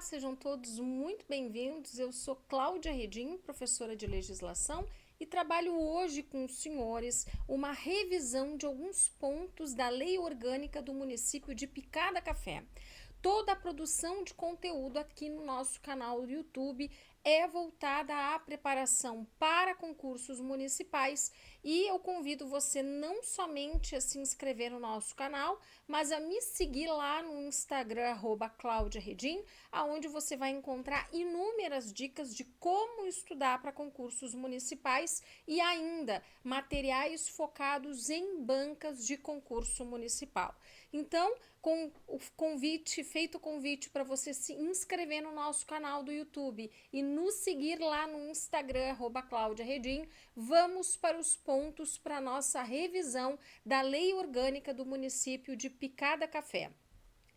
sejam todos muito bem-vindos. Eu sou Cláudia Redim, professora de legislação, e trabalho hoje com os senhores uma revisão de alguns pontos da Lei Orgânica do município de Picada Café. Toda a produção de conteúdo aqui no nosso canal do YouTube é voltada à preparação para concursos municipais e eu convido você não somente a se inscrever no nosso canal, mas a me seguir lá no Instagram, @claudiaredim, onde você vai encontrar inúmeras dicas de como estudar para concursos municipais e ainda materiais focados em bancas de concurso municipal. Então, com o feito o convite para você se inscrever no nosso canal do YouTube e nos seguir lá no Instagram, @claudiaredim, vamos para os pontos para nossa revisão da Lei Orgânica do município de Picada Café.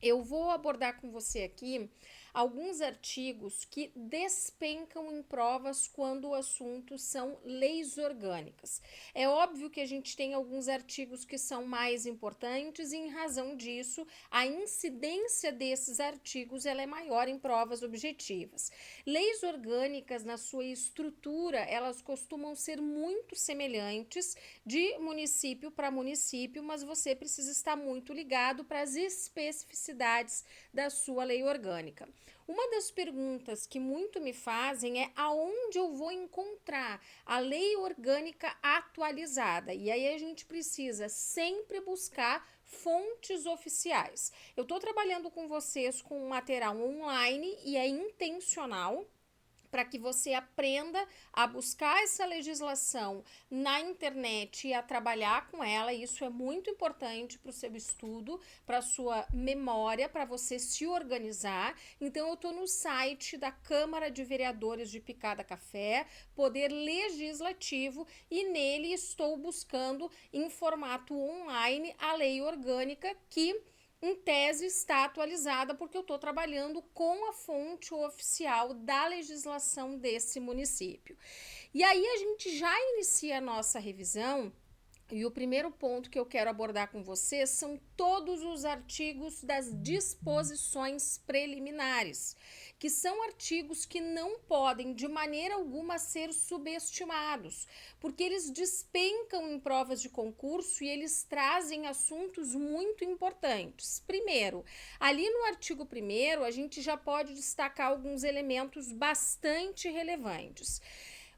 Eu vou abordar com você aqui alguns artigos que despencam em provas quando o assunto são leis orgânicas. É óbvio que a gente tem alguns artigos que são mais importantes e, em razão disso, a incidência desses artigos ela é maior em provas objetivas. Leis orgânicas, na sua estrutura, elas costumam ser muito semelhantes de município para município, mas você precisa estar muito ligado para as especificidades da sua lei orgânica. Uma das perguntas que muito me fazem é aonde eu vou encontrar a lei orgânica atualizada. E aí a gente precisa sempre buscar fontes oficiais. Eu estou trabalhando com vocês com um material online e é intencional para que você aprenda a buscar essa legislação na internet e a trabalhar com ela. Isso é muito importante para o seu estudo, para a sua memória, para você se organizar. Então, eu estou no site da Câmara de Vereadores de Picada Café, Poder Legislativo, e nele estou buscando em formato online a lei orgânica que em tese está atualizada, porque eu estou trabalhando com a fonte oficial da legislação desse município. E aí a gente já inicia a nossa revisão. E o primeiro ponto que eu quero abordar com vocês são todos os artigos das disposições preliminares, que são artigos que não podem de maneira alguma ser subestimados, porque eles despencam em provas de concurso e eles trazem assuntos muito importantes. Primeiro, ali no artigo 1º, a gente já pode destacar alguns elementos bastante relevantes.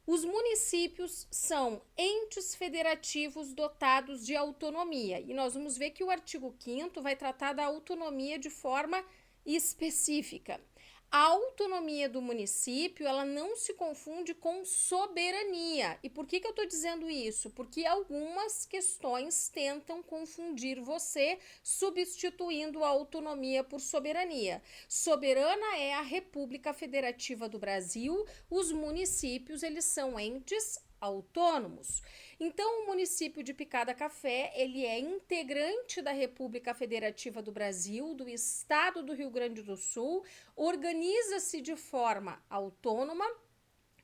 Os municípios são entes federativos dotados de autonomia, e nós vamos ver que o artigo 5º vai tratar da autonomia de forma específica. A autonomia do município, ela não se confunde com soberania. E por que eu estou dizendo isso? Porque algumas questões tentam confundir você, substituindo a autonomia por soberania. Soberana é a República Federativa do Brasil, os municípios, eles são entes autônomos. Então, o município de Picada Café, ele é integrante da República Federativa do Brasil, do estado do Rio Grande do Sul, organiza-se de forma autônoma,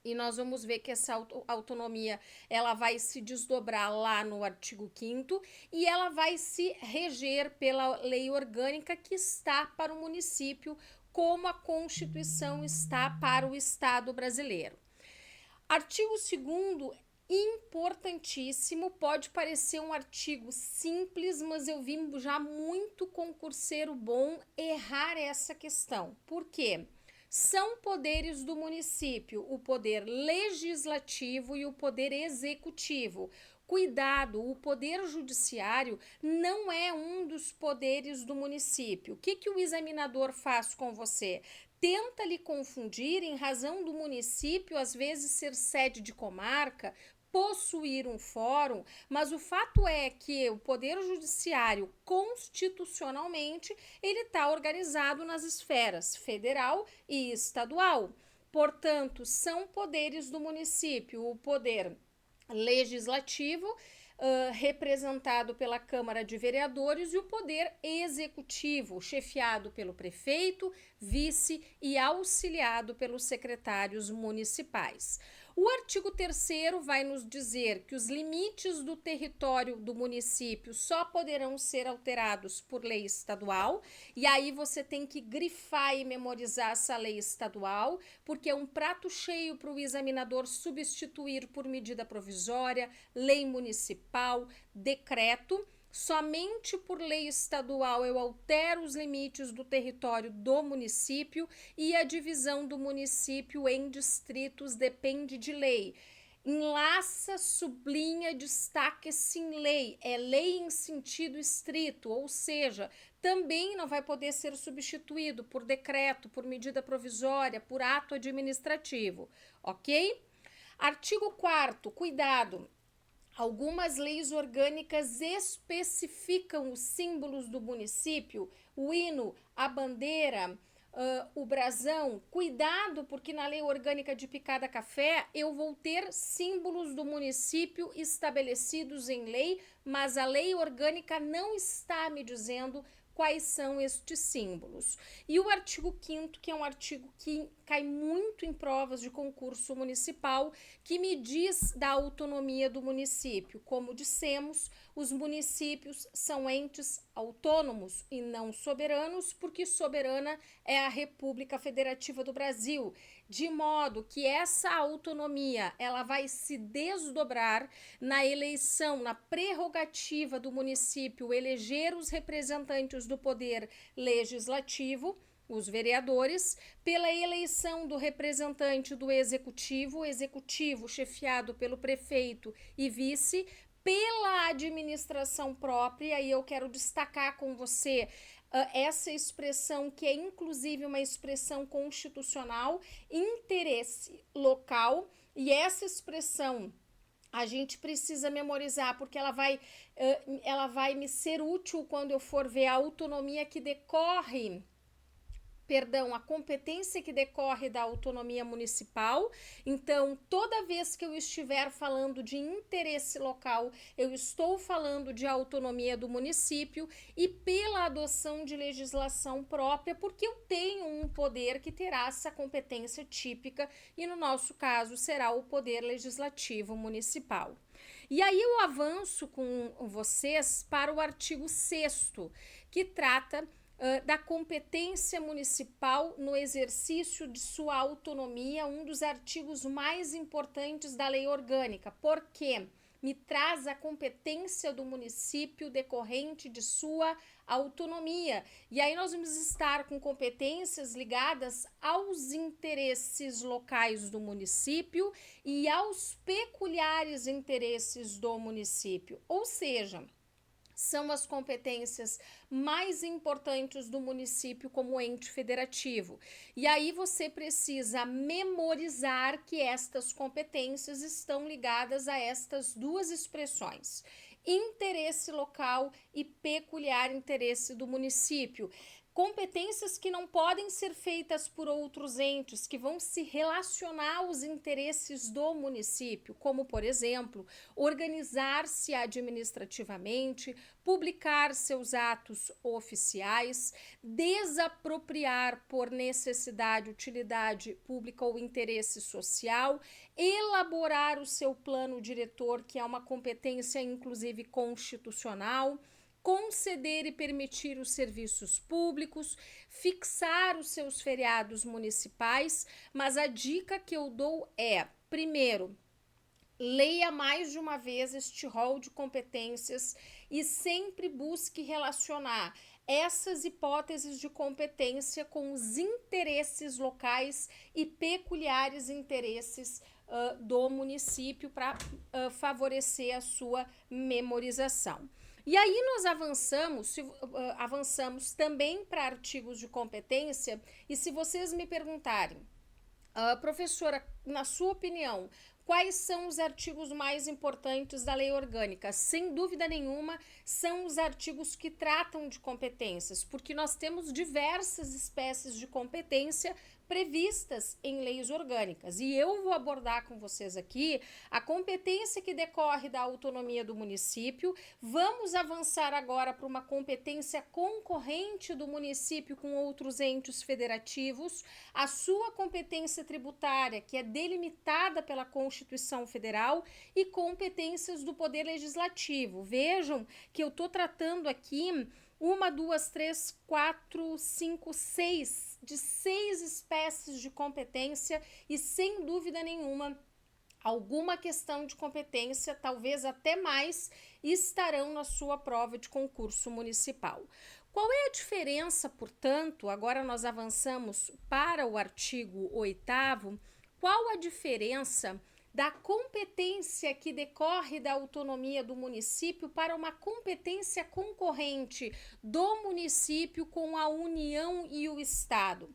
e nós vamos ver que essa autonomia ela vai se desdobrar lá no artigo 5º e ela vai se reger pela lei orgânica que está para o município, como a Constituição está para o Estado brasileiro. Artigo 2º, importantíssimo, pode parecer um artigo simples, mas eu vi já muito concurseiro bom errar essa questão. Por quê? São poderes do município, o poder legislativo e o poder executivo. Cuidado, o poder judiciário não é um dos poderes do município. O que o examinador faz com você? Tenta lhe confundir em razão do município, às vezes, ser sede de comarca, possuir um fórum, mas o fato é que o Poder Judiciário, constitucionalmente, ele está organizado nas esferas federal e estadual. Portanto, são poderes do município, o poder legislativo, representado pela Câmara de Vereadores, e o poder executivo, chefiado pelo prefeito, vice e auxiliado pelos secretários municipais. O artigo 3º vai nos dizer que os limites do território do município só poderão ser alterados por lei estadual, e aí você tem que grifar e memorizar essa lei estadual, porque é um prato cheio para o examinador substituir por medida provisória, lei municipal, decreto. Somente por lei estadual eu altero os limites do território do município e a divisão do município em distritos depende de lei. Enlaça, sublinha, destaca esse em lei. É lei em sentido estrito, ou seja, também não vai poder ser substituído por decreto, por medida provisória, por ato administrativo, ok? Artigo 4º, cuidado. Algumas leis orgânicas especificam os símbolos do município, o hino, a bandeira, o brasão. Cuidado, porque na lei orgânica de Picada Café eu vou ter símbolos do município estabelecidos em lei, mas a lei orgânica não está me dizendo quais são estes símbolos. E o artigo 5º, que é um artigo que cai muito em provas de concurso municipal, que me diz da autonomia do município. Como dissemos, os municípios são entes autônomos e não soberanos, porque soberana é a República Federativa do Brasil, de modo que essa autonomia ela vai se desdobrar na eleição, na prerrogativa do município eleger os representantes do poder legislativo, os vereadores, pela eleição do representante do executivo, executivo chefiado pelo prefeito e vice, pela administração própria, e eu quero destacar com você essa expressão que é inclusive uma expressão constitucional, interesse local, e essa expressão a gente precisa memorizar, porque ela vai me ser útil quando eu for ver a autonomia que decorre, a competência que decorre da autonomia municipal. Então, toda vez que eu estiver falando de interesse local, eu estou falando de autonomia do município e pela adoção de legislação própria, porque eu tenho um poder que terá essa competência típica e, no nosso caso, será o poder legislativo municipal. E aí eu avanço com vocês para o artigo 6º, que trata da competência municipal no exercício de sua autonomia, um dos artigos mais importantes da lei orgânica, porque me traz a competência do município decorrente de sua autonomia. E aí nós vamos estar com competências ligadas aos interesses locais do município e aos peculiares interesses do município, ou seja, são as competências mais importantes do município como ente federativo. E aí você precisa memorizar que estas competências estão ligadas a estas duas expressões: interesse local e peculiar interesse do município. Competências que não podem ser feitas por outros entes, que vão se relacionar aos interesses do município, como, por exemplo, organizar-se administrativamente, publicar seus atos oficiais, desapropriar por necessidade, utilidade pública ou interesse social, elaborar o seu plano diretor, que é uma competência inclusive constitucional, conceder e permitir os serviços públicos, fixar os seus feriados municipais, mas a dica que eu dou é, primeiro, leia mais de uma vez este rol de competências e sempre busque relacionar essas hipóteses de competência com os interesses locais e peculiares interesses do município para favorecer a sua memorização. E aí nós avançamos também para artigos de competência, e se vocês me perguntarem, professora, na sua opinião, quais são os artigos mais importantes da lei orgânica? Sem dúvida nenhuma, são os artigos que tratam de competências, porque nós temos diversas espécies de competência, previstas em leis orgânicas. E eu vou abordar com vocês aqui a competência que decorre da autonomia do município. Vamos avançar agora para uma competência concorrente do município com outros entes federativos, a sua competência tributária, que é delimitada pela Constituição Federal, e competências do Poder Legislativo. Vejam que eu estou tratando aqui uma, duas, três, quatro, cinco, seis, de 6 espécies de competência e, sem dúvida nenhuma, alguma questão de competência, talvez até mais, estarão na sua prova de concurso municipal. Qual é a diferença, portanto, agora nós avançamos para o artigo 8º, qual a diferença da competência que decorre da autonomia do município para uma competência concorrente do município com a União e o Estado?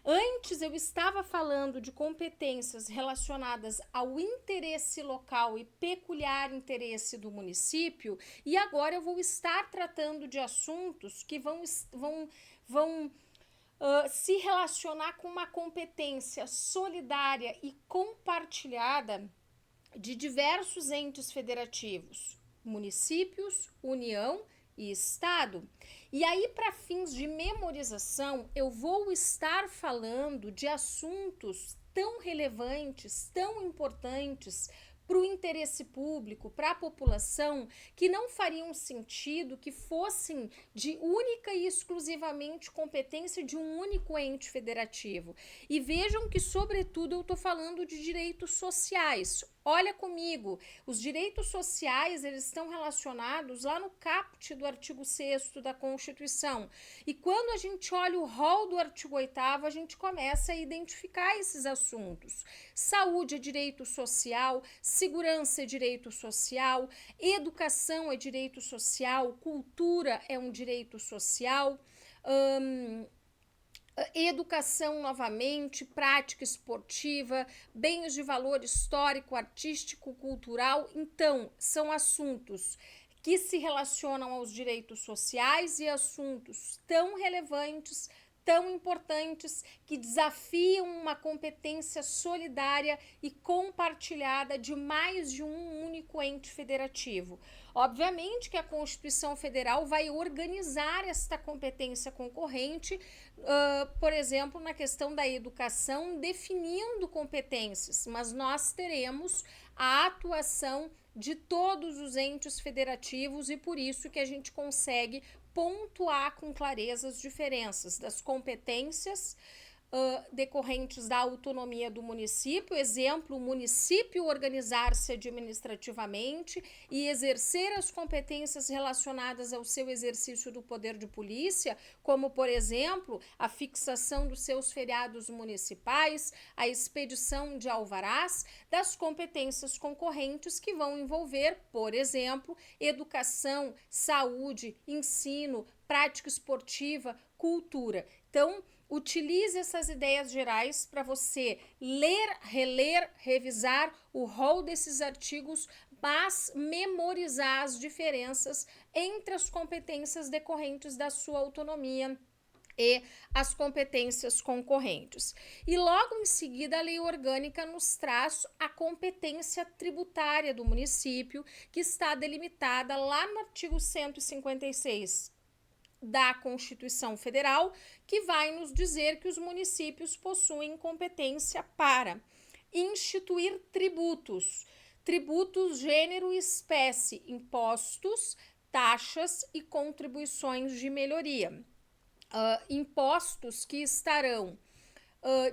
Antes eu estava falando de competências relacionadas ao interesse local e peculiar interesse do município, e agora eu vou estar tratando de assuntos que vão se relacionar com uma competência solidária e compartilhada de diversos entes federativos, municípios, União e Estado. E aí, para fins de memorização, eu vou estar falando de assuntos tão relevantes, tão importantes para o interesse público, para a população, que não fariam sentido que fossem de única e exclusivamente competência de um único ente federativo. E vejam que, sobretudo, eu estou falando de direitos sociais. Olha comigo, os direitos sociais, eles estão relacionados lá no caput do artigo 6º da Constituição. E quando a gente olha o rol do artigo 8º, a gente começa a identificar esses assuntos. Saúde é direito social, segurança é direito social, educação é direito social, cultura é um direito social, educação novamente, prática esportiva, bens de valor histórico, artístico, cultural. Então, são assuntos que se relacionam aos direitos sociais e assuntos tão relevantes, tão importantes, que desafiam uma competência solidária e compartilhada de mais de um único ente federativo. Obviamente que a Constituição Federal vai organizar esta competência concorrente, por exemplo, na questão da educação, definindo competências, mas nós teremos a atuação de todos os entes federativos e por isso que a gente consegue pontuar com clareza as diferenças das competências decorrentes da autonomia do município. Exemplo, o município organizar-se administrativamente e exercer as competências relacionadas ao seu exercício do poder de polícia, como, por exemplo, a fixação dos seus feriados municipais, a expedição de alvarás, das competências concorrentes que vão envolver, por exemplo, educação, saúde, ensino, prática esportiva, cultura. Então, utilize essas ideias gerais para você ler, reler, revisar o rol desses artigos, mas memorizar as diferenças entre as competências decorrentes da sua autonomia e as competências concorrentes. E logo em seguida, a lei orgânica nos traz a competência tributária do município, que está delimitada lá no artigo 156 da Constituição Federal, que vai nos dizer que os municípios possuem competência para instituir tributos, gênero e espécie, impostos, taxas e contribuições de melhoria. Impostos que estarão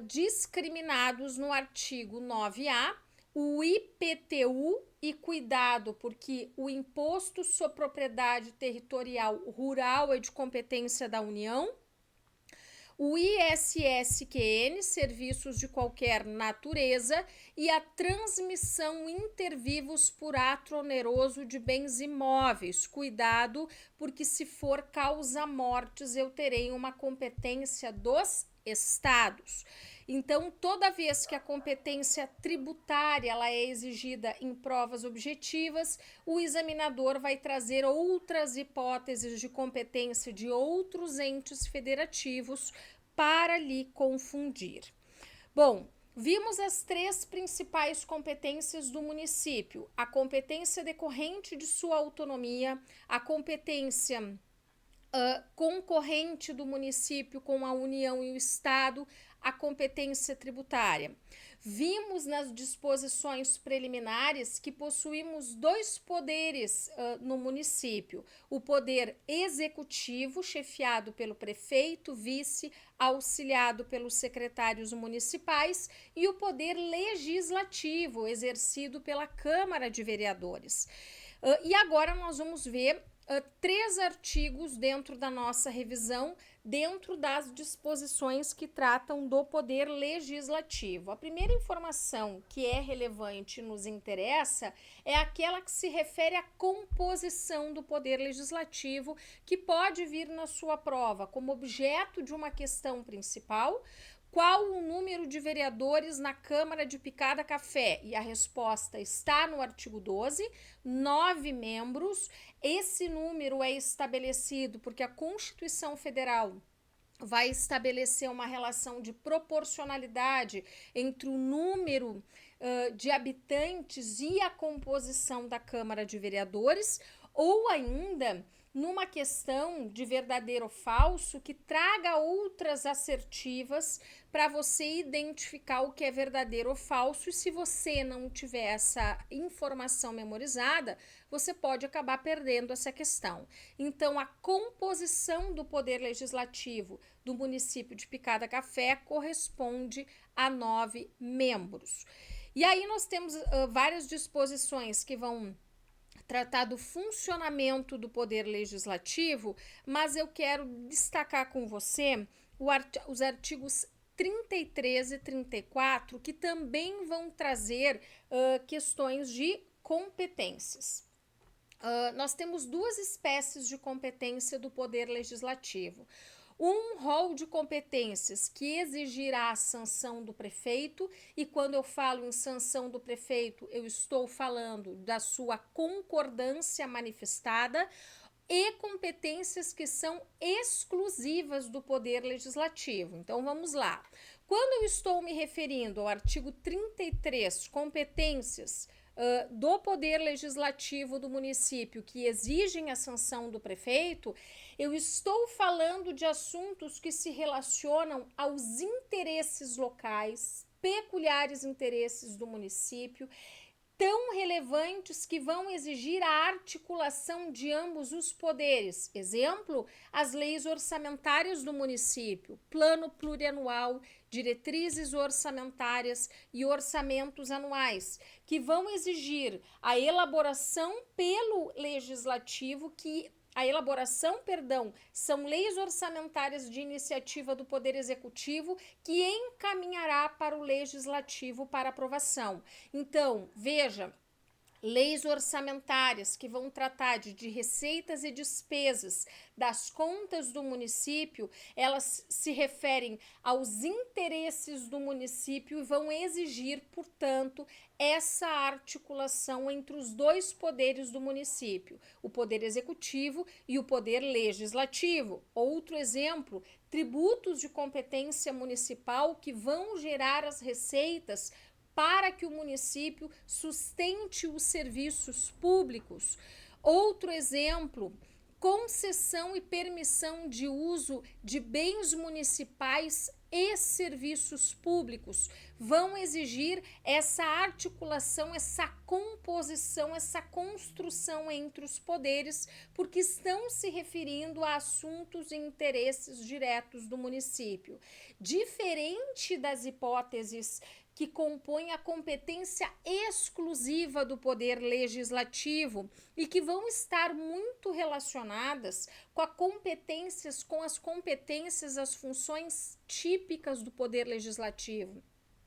discriminados no artigo 9A, o IPTU, e cuidado, porque o Imposto sobre Propriedade Territorial Rural é de competência da União, o ISSQN, serviços de qualquer natureza, e a transmissão intervivos por ato oneroso de bens imóveis. Cuidado, porque se for causa mortes, eu terei uma competência dos estados. Então, toda vez que a competência tributária ela é exigida em provas objetivas, o examinador vai trazer outras hipóteses de competência de outros entes federativos para lhe confundir. Bom, vimos as 3 principais competências do município: a competência decorrente de sua autonomia, a competência concorrente do município com a União e o Estado, a competência tributária. Vimos nas disposições preliminares que possuímos 2 poderes no município: o poder executivo, chefiado pelo prefeito, vice, auxiliado pelos secretários municipais, e o poder legislativo, exercido pela Câmara de Vereadores. E agora nós vamos ver 3 artigos dentro da nossa revisão, dentro das disposições que tratam do poder legislativo. A primeira informação que é relevante e nos interessa é aquela que se refere à composição do poder legislativo, que pode vir na sua prova como objeto de uma questão principal. Qual o número de vereadores na Câmara de Picada Café? E a resposta está no artigo 12, 9 membros. Esse número é estabelecido porque a Constituição Federal vai estabelecer uma relação de proporcionalidade entre o número de habitantes e a composição da Câmara de Vereadores, ou ainda numa questão de verdadeiro ou falso que traga outras assertivas para você identificar o que é verdadeiro ou falso, e se você não tiver essa informação memorizada, você pode acabar perdendo essa questão. Então, a composição do poder legislativo do município de Picada Café corresponde a 9 membros. E aí nós temos várias disposições que vão tratar do funcionamento do poder legislativo, mas eu quero destacar com você os artigos 33 e 34, que também vão trazer questões de competências. Nós temos 2 espécies de competência do poder legislativo: um rol de competências que exigirá a sanção do prefeito, e quando eu falo em sanção do prefeito, eu estou falando da sua concordância manifestada, e competências que são exclusivas do poder legislativo. Então vamos lá. Quando eu estou me referindo ao artigo 33, competências do poder legislativo do município que exigem a sanção do prefeito, eu estou falando de assuntos que se relacionam aos interesses locais, peculiares interesses do município, tão relevantes que vão exigir a articulação de ambos os poderes. Exemplo, as leis orçamentárias do município, plano plurianual, diretrizes orçamentárias e orçamentos anuais, que vão exigir a elaboração pelo legislativo, são leis orçamentárias de iniciativa do Poder Executivo que encaminhará para o Legislativo para aprovação. Então, veja, leis orçamentárias que vão tratar de receitas e despesas das contas do município, elas se referem aos interesses do município e vão exigir, portanto, essa articulação entre os 2 poderes do município, o poder executivo e o poder legislativo. Outro exemplo, tributos de competência municipal que vão gerar as receitas para que o município sustente os serviços públicos. Outro exemplo, concessão e permissão de uso de bens municipais e serviços públicos vão exigir essa articulação, essa composição, essa construção entre os poderes, porque estão se referindo a assuntos e interesses diretos do município. Diferente das hipóteses que compõem a competência exclusiva do poder legislativo e que vão estar muito relacionadas com as competências, as funções típicas do poder legislativo.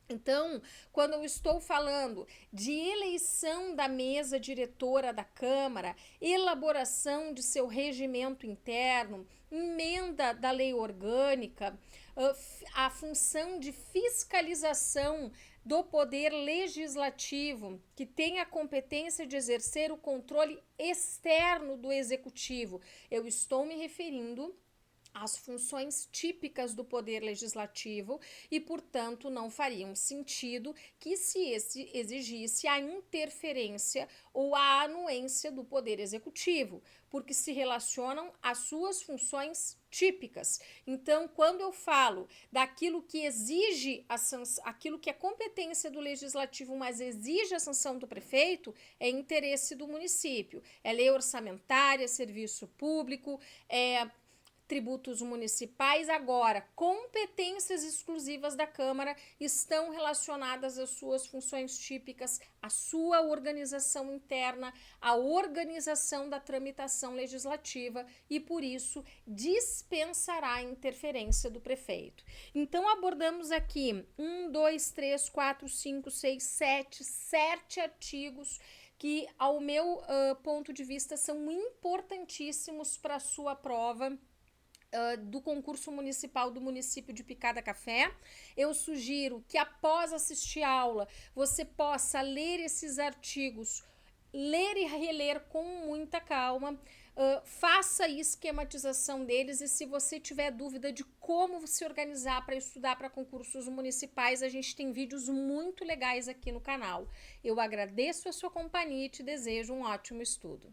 Então, quando eu estou falando de eleição da mesa diretora da Câmara, elaboração de seu regimento interno, emenda da lei orgânica, a função de fiscalização do poder legislativo, que tem a competência de exercer o controle externo do executivo, eu estou me referindo as funções típicas do poder legislativo e, portanto, não fariam sentido que se exigisse a interferência ou a anuência do poder executivo, porque se relacionam às suas funções típicas. Então, quando eu falo daquilo que exige aquilo que é competência do legislativo, mas exige a sanção do prefeito, é interesse do município, é lei orçamentária, serviço público, é tributos municipais. Agora, competências exclusivas da Câmara estão relacionadas às suas funções típicas, à sua organização interna, à organização da tramitação legislativa e, por isso, dispensará a interferência do prefeito. Então, abordamos aqui 7 artigos que, ao meu ponto de vista, são importantíssimos para a sua prova do concurso municipal do município de Picada Café. Eu sugiro que após assistir a aula você possa ler esses artigos, ler e reler com muita calma, faça a esquematização deles e se você tiver dúvida de como se organizar para estudar para concursos municipais, a gente tem vídeos muito legais aqui no canal. Eu agradeço a sua companhia e te desejo um ótimo estudo.